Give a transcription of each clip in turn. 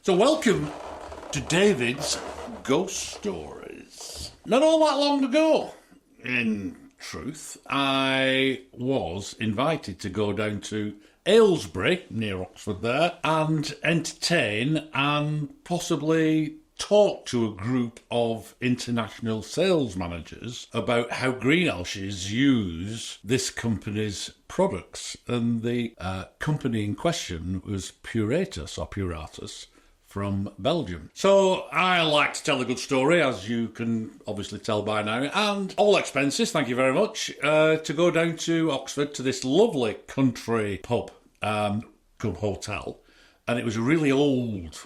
So welcome to David's Ghost Stories. Not all that long ago, in truth, I was invited to go down to Aylesbury, near Oxford there, and entertain and possibly talk to a group of international sales managers about how Greenhalghs use this company's products. And the company in question was Puratus or Puratus from Belgium. So I like to tell a good story, as you can obviously tell by now, and all expenses, thank you very much, to go down to Oxford to this lovely country pub, cum hotel. And it was a really old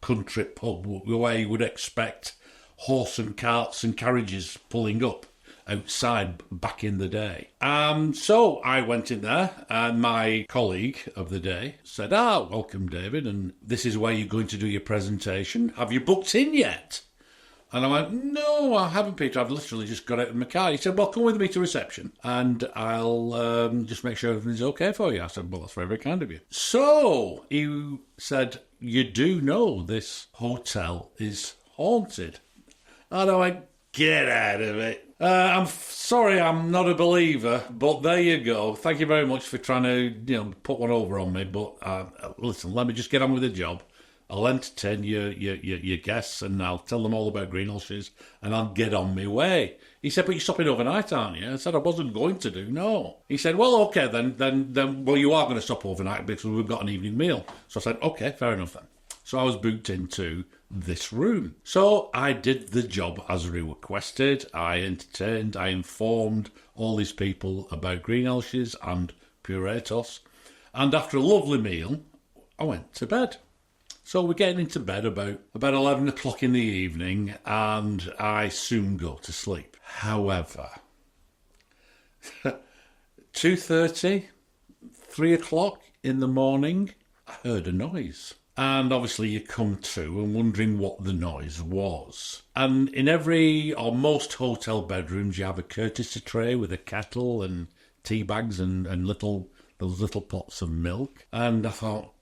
country pub where you would expect horse and carts and carriages pulling up outside back in the day. So I went in there, and my colleague of the day said, welcome, David, and this is where you're going to do your presentation. Have you booked in yet? And I went, no, I haven't, Peter. I've literally just got out of my car. He said, well, come with me to reception and I'll just make sure everything's okay for you. I said, well, that's very, very kind of you. So he said, you do know this hotel is haunted. And I went, get out of it. I'm sorry, I'm not a believer, but there you go. Thank you very much for trying to, put one over on me. But listen, let me just get on with the job. I'll entertain your guests, and I'll tell them all about Greenhalghs, and I'll get on my way. He said, but you're stopping overnight, aren't you? I said, I wasn't going to do, no. He said, well, okay, then, well, you are going to stop overnight because we've got an evening meal. So I said, okay, fair enough then. So I was booked into this room. So I did the job as requested. I entertained, I informed all these people about Greenhalghs and Puratos. And after a lovely meal, I went to bed. So we're getting into bed about 11 o'clock in the evening, and I soon go to sleep. However, 2:30, 3 o'clock in the morning, I heard a noise. And obviously you come to and wondering what the noise was. And in every or most hotel bedrooms, you have a courtesy tray with a kettle and tea bags and those little pots of milk. And I thought,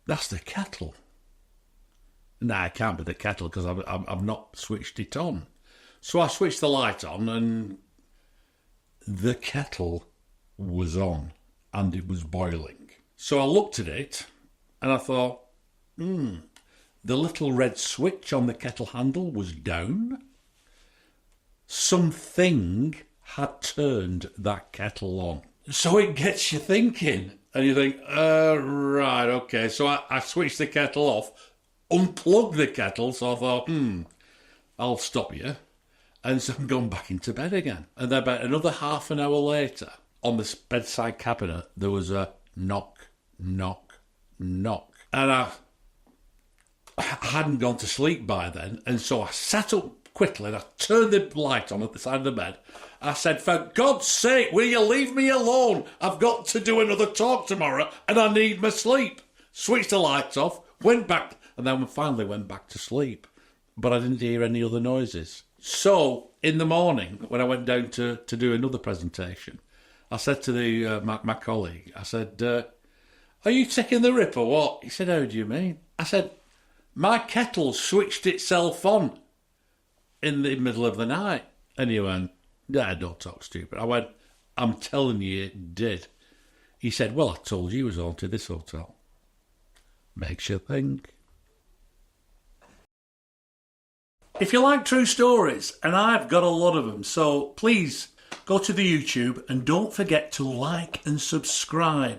that's the kettle. Nah, it can't be the kettle because I've not switched it on. So I switched the light on and the kettle was on and it was boiling. So I looked at it and I thought, the little red switch on the kettle handle was down. Something had turned that kettle on. So it gets you thinking. And you think, right, okay. So I switched the kettle off, unplugged the kettle, so I thought, I'll stop you. And so I'm going back into bed again. And then about another half an hour later, on this bedside cabinet, there was a knock, knock, knock. And I hadn't gone to sleep by then, and so I sat up quickly and I turned the light on at the side of the bed. I said, for God's sake, will you leave me alone? I've got to do another talk tomorrow and I need my sleep. Switched the lights off, went back, and then finally went back to sleep. But I didn't hear any other noises. So, in the morning, when I went down to do another presentation, I said to my colleague, I said, are you taking the rip or what? He said, how do you mean? I said, my kettle switched itself on in the middle of the night. And he went, nah, don't talk stupid. I went, I'm telling you it did. He said, well, I told you it was haunted, this hotel. Makes you think. If you like true stories, and I've got a lot of them, so please go to the YouTube and don't forget to like and subscribe.